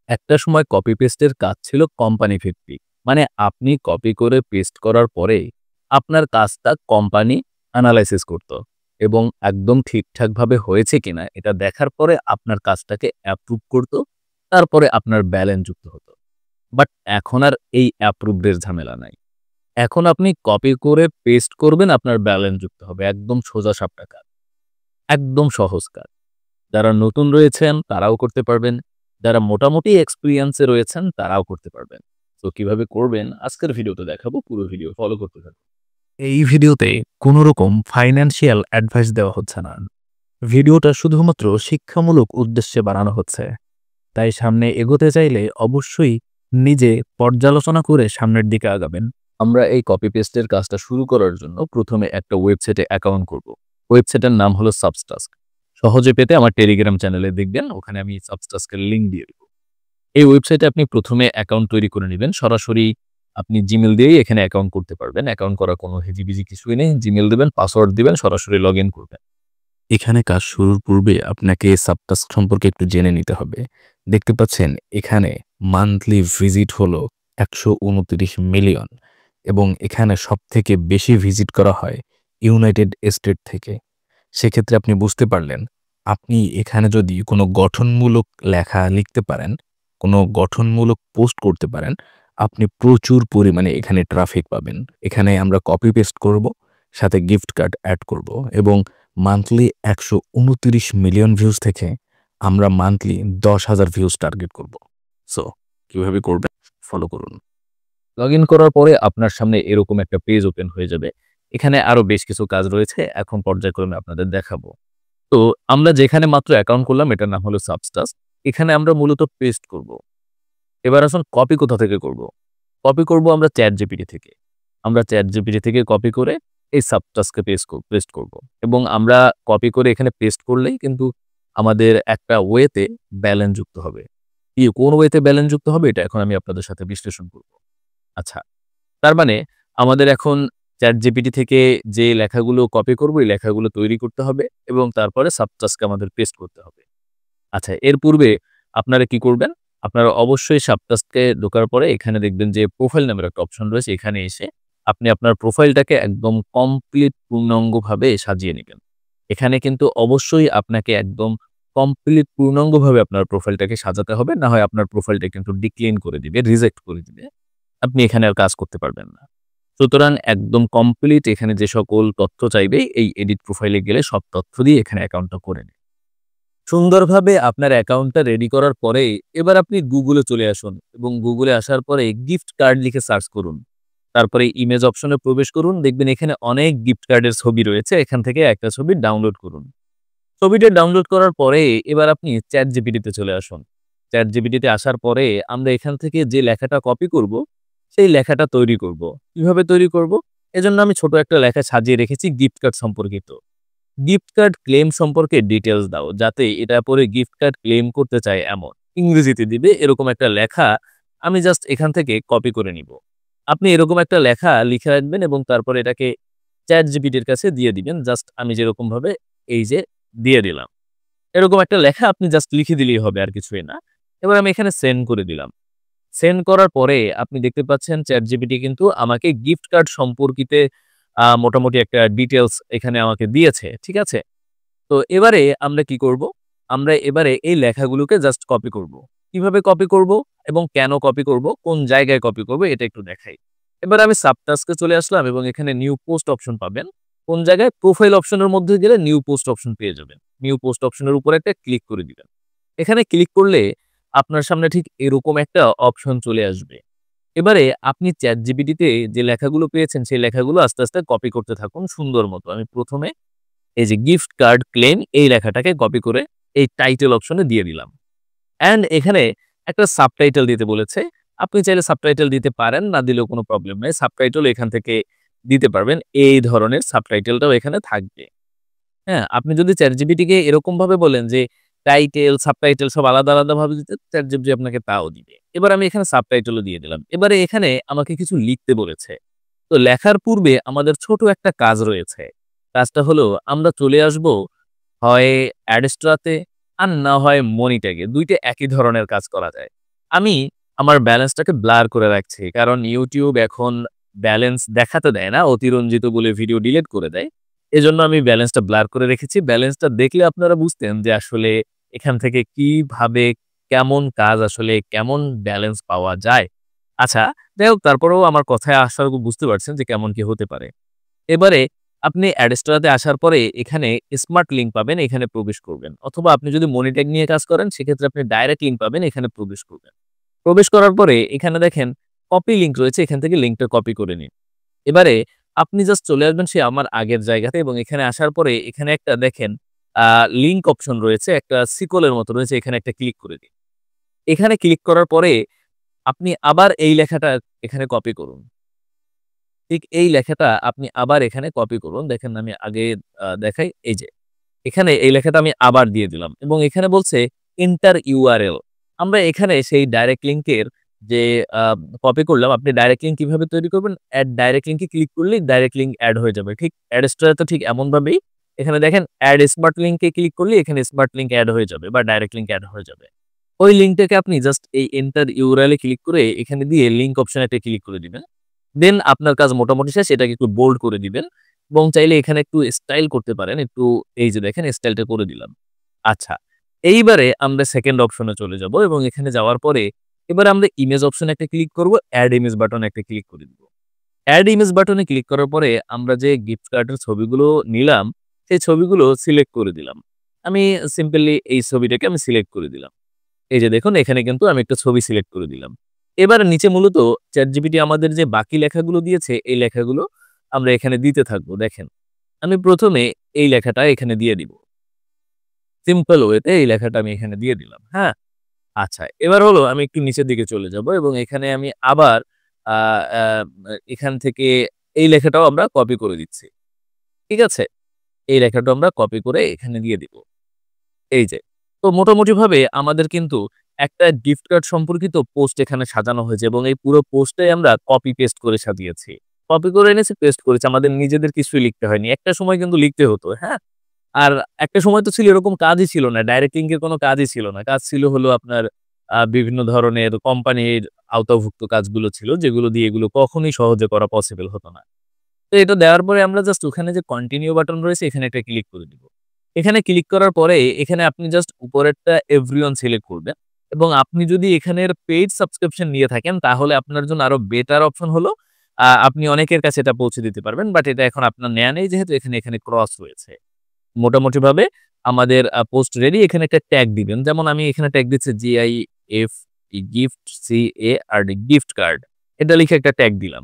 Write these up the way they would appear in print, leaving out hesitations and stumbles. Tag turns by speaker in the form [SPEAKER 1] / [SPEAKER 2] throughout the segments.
[SPEAKER 1] একটা সময় কপি পেস্টের কাজ ছিল কোম্পানি ভিত্তিক। মানে আপনি কপি করে পেস্ট করার পরে আপনার কাজটা কোম্পানি অ্যানালাইসিস করত এবং একদম ঠিকঠাকভাবে হয়েছে কিনা এটা দেখার পরে আপনার কাজটাকে অ্যাপ্রুভ করত। তারপরে আপনার ব্যালেন্স যুক্ত হতো। বাট এখন আর এই অ্যাপ্রুভের ঝামেলা নাই। এখন আপনি কপি করে পেস্ট করবেন, আপনার ব্যালেন্স যুক্ত হবে। একদম সোজাসাপটা কাজ। একদম সহজ কাজ। যারা নতুন রয়েছেন তারাও করতে পারবেন। যারা মোটামুটি এক্সপেরিয়েন্স এ রয়েছেন তারাও করতে পারবেন। তো কিভাবে করবেন আজকের ভিডিওতে দেখাবো। পুরো ভিডিও ফলো করতে থাকুন। এই ভিডিওতে কোনো রকম ফাইন্যান্সিয়াল অ্যাডভাইস দেওয়া হচ্ছে না। ভিডিওটা শুধুমাত্র শিক্ষামূলক উদ্দেশ্যে বানানো হচ্ছে। তাই সামনে এগোতে চাইলে অবশ্যই নিজে পর্যালোচনা করে সামনের দিকে আগাবেন। আমরা এই কপি পেস্টের কাজটা শুরু করার জন্য প্রথমে একটা ওয়েবসাইটে অ্যাকাউন্ট করব। ওয়েবসাইটের নাম হলো সাবস্টাস্ক। সহজে পেতে আমার টেলিগ্রাম চ্যানেলে দেখবেন, ওখানে আমি সাবস্টাস্কের লিঙ্ক দিয়ে দেব। এই ওয়েবসাইটে আপনি প্রথমে অ্যাকাউন্ট তৈরি করে নেবেন। সরাসরি আপনি জিমেল দিয়েই এখানে অ্যাকাউন্ট করতে পারবেন। অ্যাকাউন্ট করার কোনো হেজিবিজি কিছুই নেই। জিমেল দিবেন, পাসওয়ার্ড দিবেন, সরাসরি লগইন করবেন। এখানে কাজ শুরুর পূর্বে আপনাকে সাবটাস্ক সম্পর্কে একটু জেনে নিতে হবে। দেখতে পাচ্ছেন এখানে মান্থলি ভিজিট হলো ১২৯ মিলিয়ন এবং এখানে সবথেকে বেশি ভিজিট করা হয় ইউনাইটেড স্টেট থেকে। সেক্ষেত্রে আপনি বুঝতে পারলেন, আপনি এখানে যদি কোনো গঠনমূলক লেখা লিখতে পারেন, কোনো গঠনমূলক পোস্ট করতে পারেন, আপনি প্রচুর পরিমাণে এখানে ট্রাফিক পাবেন। এখানে আমরা কপি পেস্ট করব, সাথে গিফট কার্ড অ্যাড করব এবং মান্থলি ১২৯ মিলিয়ন ভিউজ থেকে আমরা মান্থলি ১০,০০০ ভিউজ টার্গেট করব। সো কিভাবে করবেন ফলো করুন। লগইন করার পরে আপনার সামনে এরকম একটা পেজ ওপেন হয়ে যাবে। এখানে আরো বেশ কিছু কাজ রয়েছে, এখন পর্যায়ক্রমে আপনাদের দেখাবো। তো আমরা যেখানে মাত্র অ্যাকাউন্ট করলাম এটার নাম হলো সাবস্টাস্ক। এখানে আমরা মূলত পেস্ট করব। এবার আসুন কপি কোথা থেকে করব? কপি করব আমরা ChatGPT থেকে। আমরা ChatGPT থেকে কপি করে এই সাবটাস্কে পেস্ট করব এবং আমরা কপি করে এখানে পেস্ট করলেই কিন্তু আমাদের একটা ওয়েতে ব্যালেন্স যুক্ত হবে। কোন ওয়েতে ব্যালেন্স যুক্ত হবে এটা এখন আমি আপনাদের সাথে বিশ্লেষণ করব। আচ্ছা, তার মানে আমাদের এখন ChatGPT থেকে যে লেখাগুলো কপি করব এই লেখাগুলো তৈরি করতে হবে এবং তারপরে সাবটাস্কে আমাদের পেস্ট করতে হবে। আচ্ছা, এর পূর্বে আপনারা কি করবেন? আপনারা অবশ্যই সাবটাস্কে ঢোকার পরে এখানে দেখবেন যে প্রোফাইল নামের একটা অপশন রয়েছে। এখানে এসে আপনি আপনার প্রোফাইলটাকে একদম কমপ্লিট পূর্ণাঙ্গভাবে সাজিয়ে নিবেন। এখানে কিন্তু অবশ্যই আপনাকে একদম কমপ্লিট পূর্ণাঙ্গভাবে আপনার প্রোফাইলটাকে সাজাতে হবে। না হয় আপনার প্রোফাইলটা কিন্তু ডিক্লাইন করে দিবে, রিজেক্ট করে দিবে। আপনি এখানে আর কাজ করতে পারবেন না। সুতরাং একদম কমপ্লিট এখানে যে সকল তথ্য চাইবে এই এডিট প্রোফাইলে গেলে সব তথ্য দিয়ে এখানে অ্যাকাউন্টটা করে নিন। সুন্দরভাবে আপনার অ্যাকাউন্টটা রেডি করার পরে এবার আপনি গুগলে চলে আসুন এবং গুগলে আসার পরে গিফট কার্ড লিখে সার্চ করুন। তারপরে ইমেজ অপশনে প্রবেশ করুন। দেখবেন এখানে অনেক গিফট কার্ডের ছবি রয়েছে। এখান থেকে একটা ছবি ডাউনলোড করুন। ছবিটা ডাউনলোড করার পরে এবার আপনি ChatGPT তে চলে আসুন। ChatGPT তে আসার পরে আমরা এখান থেকে যে লেখাটা কপি করব, সেই লেখাটা তৈরি করব। কিভাবে তৈরি করব? এজন্য আমি ছোট একটা লেখা সাজিয়ে রেখেছি গিফট কার্ড সম্পর্কিত। গিফট কার্ড ক্লেম সম্পর্কে ডিটেইলস দাও, যাতে এটা পরে গিফট কার্ড ক্লেম করতে চায় এমন। ইংরেজিতে দিবে এরকম একটা লেখা আমি জাস্ট এখান থেকে কপি করে নিব। আপনি এরকম একটা লেখা লিখে রাখবেন এবং তারপরে এটাকে ChatGPT এর কাছে দিয়ে দিবেন। জাস্ট আমি যেরকমভাবে এই যে দিয়ে দিলাম। এরকম একটা লেখা আপনি জাস্ট লিখে দিলেই হবে, আর কিছুই না। এবার আমি এখানে সেন্ড করে দিলাম। সেন্ড করার পরে আপনি দেখতে পাচ্ছেন ChatGPT কিন্তু আমাকে গিফট কার্ড সম্পর্কিতে মোটামুটি একটা ডিটেইলস এখানে আমাকে দিয়েছে। ঠিক আছে? তো এবারে আমরা কি করব? আমরা এবারে এই লেখাগুলোকে জাস্ট কপি করব। কিভাবে কপি করব এবং কেন কপি করব, কোন জায়গায় কপি করব এটা একটু দেখাই। এবার আমি সাবটাস্কে চলে আসলাম এবং এখানে নিউ পোস্ট অপশন পাবেন। কোন জায়গায়? প্রোফাইল অপশনের মধ্যে গেলে নিউ পোস্ট অপশন পেয়ে যাবেন। নিউ পোস্ট অপশনের উপরে একটা ক্লিক করে দিবেন। এখানে ক্লিক করলে আপনার সামনে ঠিক এরকম একটা অপশন চলে আসবে। এবারে আপনি ChatGPT তে যে লেখাগুলো পেয়েছেন সেই লেখাগুলো আস্তে, আস্তে কপি করতে থাকুন সুন্দর মতো। আমি প্রথমে এই যে গিফট কার্ড ক্লেম এই লেখাটাকে কপি করে এই টাইটেল অপশনে দিয়ে দিলাম। অ্যান্ড এখানে একটা সাবটাইটেল দিতে বলেছে। আপনি চাইলে সাবটাইটেল দিতে পারেন, না দিলেও কোনো প্রবলেম নাই। সাবটাইটেল এখান থেকে দিতে পারবেন। এই ধরনের সাবটাইটেলটাও এখানে থাকবে। হ্যাঁ? আপনি যদি ChatGPT কে এরকমভাবে বলেন যে টাইটেল, সাবটাইটেল সব আলাদা, আলাদাভাবে দিতে, ChatGPT আপনাকে তাও দিবে। এবার আমি এখানে সাবটাইটেলও দিয়ে দিলাম। এবারে এখানে আমাকে কিছু লিখতে বলেছে। তো লেখার পূর্বে আমাদের ছোট একটা কাজ রয়েছে। কাজটা হলো আমরা চলে আসবো হয় অ্যাডস্ট্রাতে আর না হয় মনিট্যাগে। ২ টা একই ধরনের কাজ করা যায়। আমি আমার ব্যালেন্সটাকে ব্লার করে রাখছি। কারণ YouTube এখন ব্যালেন্স দেখাতে দেয় না। অতিরঞ্জিত বলে ভিডিও ডিলিট করে দেয়। এজন্য আমি ব্যালেন্সটা ব্লার করে রেখেছি। ব্যালেন্সটা দেখলে আপনারা বুঝতেন যে আসলে এখান থেকে কিভাবে কেমন কাজ আসলে কেমন ব্যালেন্স পাওয়া যায়। আচ্ছা, যাই হোক তারপরেও আমার কথায় আশা করি বুঝতে পারছেন যে কেমন কি হতে পারে। এবারে আপনি অ্যাডস্টোরাতে আসার পরে এখানে স্মার্ট লিঙ্ক পাবেন, এখানে প্রবেশ করবেন। অথবা আপনি যদি মনি ট্যাগ নিয়ে কাজ করেন সেক্ষেত্রে আপনি ডাইরেক্ট লিঙ্ক পাবেন, এখানে প্রবেশ করবেন। প্রবেশ করার পরে এখানে দেখেন কপি লিঙ্ক রয়েছে, এখান থেকে লিঙ্কটা কপি করে নিন। এবারে আপনি জাস্ট চলে আসবেন সেই আমার আগের জায়গাতে এবং এখানে আসার পরে এখানে একটা দেখেন লিঙ্ক অপশন রয়েছে, একটা শিকলের মতো রয়েছে, এখানে একটা ক্লিক করে দিন। এখানে ক্লিক করার পরে আপনি আবার এই লেখাটা এখানে কপি করুন। ঠিক এই লেখাটা আপনি আবার এখানে কপি করুন। দেখেন আমি আগে দেখাই, এই যে এখানে এই লেখাটা আমি আবার দিয়ে দিলাম এবং এখানে বলছে এন্টার ইউআরএল। আমরা এখানে সেই ডাইরেক্ট লিঙ্কের যে আ কপি করলাম, আপনি ডাইরেক্ট লিঙ্ক কিভাবে তৈরি করবেন? ডাইরেক্ট লিঙ্কে ক্লিক করলেই ডাইরেক্ট লিঙ্ক এড হয়ে যাবে। ঠিক এড স্টোরে তো ঠিক এমনভাবেই এখানে দেখেন এড স্মার্ট লিঙ্কে ক্লিক করলেই এখানে স্মার্ট লিঙ্ক এড হয়ে যাবে বা ডাইরেক্ট লিঙ্ক এড হয়ে যাবে। ওই লিঙ্কটাকে আপনি জাস্ট এই এন্টার ইউআরএল এ ক্লিক করে এখানে দিয়ে লিঙ্ক অপশনে একটা ক্লিক করে দিবেন। দেন আপনার কাজ মোটামুটি শেষ। এটাকে একটু বোল্ড করে দিবেন এবং চাইলে এখানে একটু স্টাইল করতে পারেন। একটু এই যে দেখেন স্টাইলটা করে দিলাম। আচ্ছা, এইবারে আমরা 2nd অপশনে চলে যাব এবং এখানে যাওয়ার পরে এবারে আমরা ইমেজ অপশনে একটা ক্লিক করব, এড ইমেজ বাটনে একটা ক্লিক করে দিব। এড ইমেজ বাটনে ক্লিক করার পরে আমরা যে গিফট কার্ডের ছবিগুলো নিলাম, সেই ছবিগুলো সিলেক্ট করে দিলাম। আমি সিম্পলি এই ছবিটাকে আমি সিলেক্ট করে দিলাম। এই যে দেখুন এখানে কিন্তু আমি একটা ছবি সিলেক্ট করে দিলাম। এবার নিচে মূলত ChatGPT আমাদের যে বাকি লেখাগুলো দিয়েছে, এই লেখাগুলো আমরা এখানে দিতে থাকবো। দেখেন, আমি ১ম এ এই লেখাটা এখানে দিয়ে দিব। সিম্পল ওয়েতে এই লেখাটা আমি এখানে দিয়ে দিলাম। হ্যাঁ? আচ্ছা, এবার হলো আমি একটু নিচের দিকে চলে যাব এবং এখানে আমি আবার আ আ এখান থেকে এই লেখাটাও আমরা কপি করে দিচ্ছি। ঠিক আছে? এই লেখাটাও আমরা কপি করে এখানে দিয়ে দিব। এই যে। তো মোটামুটিভাবে আমাদের কিন্তু একটা গিফট কার্ড সম্পর্কিত পোস্ট এখানে সাজানো হয়েছে এবং এই পুরো পোস্টটাই আমরা কপি পেস্ট করে সাজিয়েছি। কপি করে এনেছি, পেস্ট করেছি। আমাদের নিজেদের কিছুই লিখতে হয়নি। একটা সময় কিন্তু লিখতে হতো, হ্যাঁ? আর একটা সময় তো ছিল এরকম কাজই ছিল না। ডাইরেক্ট লিঙ্কের কোনো কাজই ছিল না। কাজ ছিল হলো আপনার বিভিন্ন ধরনের কোম্পানির আওতাভুক্ত কাজগুলো ছিল, যেগুলো দিয়ে এগুলো কখনোই সহজে করা পসিবল হতো না। তো এটা দেওয়ার পরে আমরা জাস্ট ওখানে যে কন্টিনিউ বাটন রয়েছে এখানে একটা ক্লিক করে দিব। এখানে ক্লিক করার পরে এখানে আপনি জাস্ট উপরেরটা এভরিওয়ান সিলেক্ট করবেন এবং আপনি যদি এখানের পেইড সাবস্ক্রিপশন নিয়ে থাকেন তাহলে আপনার জন্য আরো বেটার অপশন হলো আপনি অনেকের কাছে এটা পৌঁছে দিতে পারবেন। বাট এটা এখন আপনার নেয়া নেই যেহেতু এখানে ক্রস রয়েছে। মোটামুটিভাবে আমাদের পোস্ট রেডি। এখানে একটা ট্যাগ দিবেন। যেমন আমি এখানে ট্যাগ দিচ্ছি GIF gift CARD gift card. এটা লিখে একটা ট্যাগ দিলাম।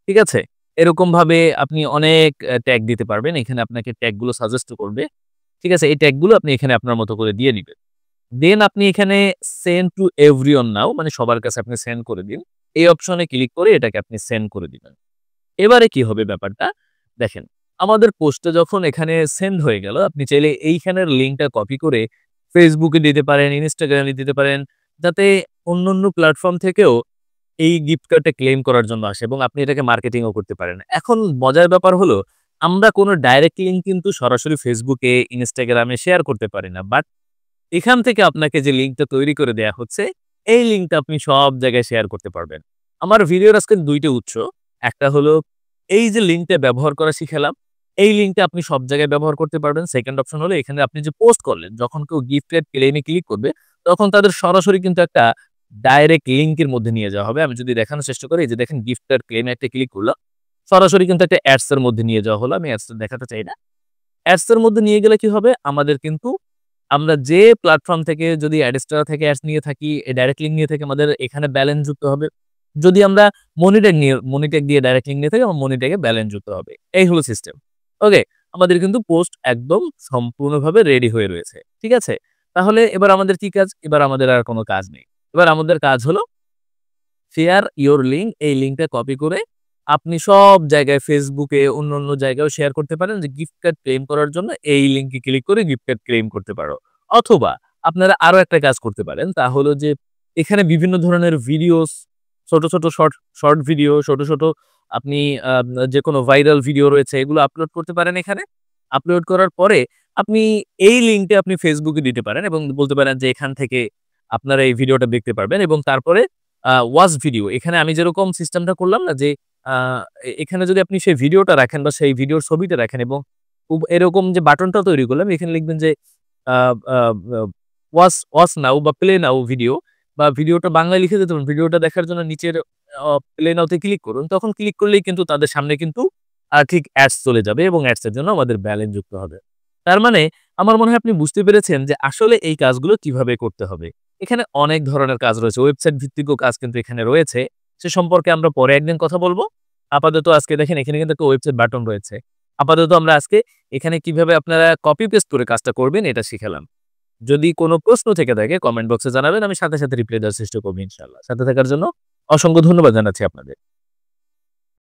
[SPEAKER 1] ঠিক আছে? এরকমভাবে আপনি অনেক ট্যাগ দিতে পারবেন। এখানে আপনাকে ট্যাগগুলো সাজেস্ট করবে। ঠিক আছে? এই ট্যাগগুলো আপনি এখানে আপনার মতো করে দিয়ে নিবেন। দেন আপনি এখানে সেন্ড টু এভরিওন নাও মানে সবার কাছে আপনি সেন্ড করে দিন। এই অপশনে ক্লিক করে এটাকে আপনি সেন্ড করে দিবেন। এবারে কি হবে ব্যাপারটা? দেখেন, আমাদের পোস্টটা যখন এখানে সেন্ড হয়ে গেল, আপনি চাইলে এইখানের লিঙ্কটা কপি করে Facebook এ দিতে পারেন, Instagram এ দিতে পারেন, যাতে অন্যান্য প্ল্যাটফর্ম থেকেও এই গিফট কার্ডটা ক্লেইম করার জন্য আসে এবং আপনি এটাকে মার্কেটিং ও করতে পারেন। এখন মজার ব্যাপার হলো, আমরা কোনো ডাইরেক্ট লিঙ্ক কিন্তু সরাসরি Facebook এ, Instagram এ শেয়ার করতে পারি না। বাট এখান থেকে আপনাকে যে লিঙ্কটা তৈরি করে দেয়া হচ্ছে, এই লিঙ্কটা আপনি সব জায়গায় শেয়ার করতে পারবেন। আমার ভিডিওর আজকে ২ টা উৎস। একটা হলো এই যে লিঙ্কটা ব্যবহার করা শিখালাম, এই লিঙ্কটা আপনি সব জায়গায় ব্যবহার করতে পারবেন। 2nd অপশন হলো এখানে আপনি যে পোস্ট করলেন, যখন কেউ গিফট কার্ড ক্লেইম এ ক্লিক করবে, তখন তাদের সরাসরি কিন্তু একটা ডাইরেক্ট লিঙ্কের মধ্যে নিয়ে যাওয়া হবে। আমি যদি দেখানোর চেষ্টা করি, এই যে দেখেন গিফট কার্ড ক্লেইম এ একটা ক্লিক করলাম। সরাসরি কিন্তু একটা অ্যাডস এর মধ্যে নিয়ে যাওয়া হলো। আমি অ্যাডস টা দেখাতে চাই না। অ্যাডস এর মধ্যে নিয়ে গেলে কি হবে? আমাদের কিন্তু আমরা যে প্ল্যাটফর্ম থেকে যদি অ্যাডস্টার থেকে অ্যাডস নিয়ে থাকি, এই ডাইরেক্ট লিঙ্ক নিয়ে থাকি আমাদের এখানে ব্যালেন্স যুক্ত হবে। যদি আমরা মনিট্যাগ দিয়ে ডাইরেক্ট লিঙ্ক নিয়ে থাকি আমার মনিট্যাগে ব্যালেন্স যুক্ত হবে। এই হলো সিস্টেম। ওকে? আমাদের কিন্তু পোস্ট একদম সম্পূর্ণভাবে রেডি হয়ে রয়েছে। ঠিক আছে? তাহলে এবার আমাদের কি কাজ? এবার আমাদের আর কোন কাজ নেই। এবার আমাদের কাজ হলো শেয়ার ইওর লিঙ্ক এই লিঙ্কটা কপি করে আপনি সব জায়গায় Facebook এ অন্যান্য জায়গায়ও শেয়ার করতে পারেন যে গিফট কার্ড ক্লেইম করার জন্য এই লিঙ্কে ক্লিক করে গিফট কার্ড ক্লেইম করতে পারো। অথবা আপনারা আরো একটা কাজ করতে পারেন তা হলো যে এখানে বিভিন্ন ধরনের ভিডিওস ছোট শর্ট ভিডিও ছোট আপনি আ যেকোনো ভাইরাল ভিডিও রয়েছে এগুলো আপলোড করতে পারেন এখানে। আপলোড করার পরে আপনি এই লিঙ্কটা আপনি Facebook এ দিতে পারেন এবং বলতে পারেন যে এখান থেকে আপনারা এই ভিডিওটা দেখতে পারবেন এবং তারপরে ওয়াচ ভিডিও এখানে আমি যেরকম সিস্টেমটা করলাম না যে আ এখানে যদি আপনি সেই ভিডিওটা রাখেন বা সেই ভিডিওর ছবিটা রাখেন এবং এরকম যে বাটনটা তৈরি করলাম এখানে লিখবেন যে আ আ আ ওয়াচ নাও বা প্লে নাও ভিডিও বা ভিডিওটা বাংলায় লিখে দিতে পারেন। ভিডিওটা দেখার জন্য নিচের প্লে নাও তে ক্লিক করুন। তখন ক্লিক করলেই কিন্তু তাদের সামনে কিন্তু ঠিক অ্যাডস চলে যাবে এবং অ্যাডস এর জন্য আমাদের ব্যালেন্স যুক্ত হবে। তার মানে আমার মনে হয় আপনি বুঝতে পেরেছেন যে আসলে এই কাজগুলো কিভাবে করতে হবে। এখানে অনেক ধরনের কাজ রয়েছে। ওয়েবসাইট ভিত্তিকও কাজ কিন্তু এখানে রয়েছে। সে সম্পর্কে আমরা পরে একদিন কথা বলব। আপাতত আজকে দেখেন এখানে কিন্তু একটা ওয়েবসাইট বাটন রয়েছে। আপাতত আমরা আজকে এখানে কিভাবে আপনারা কপি পেস্ট করে কাজটা করবেন এটা শিখালাম। যদি কোনো প্রশ্ন থেকে থাকে কমেন্ট বক্সে জানাবেন। আমি সাথে রিপ্লাই দেওয়ার চেষ্টা করব ইনশাআল্লাহ। সাথে থাকার জন্য অসংখ্য ধন্যবাদ জানাচ্ছি আপনাদের।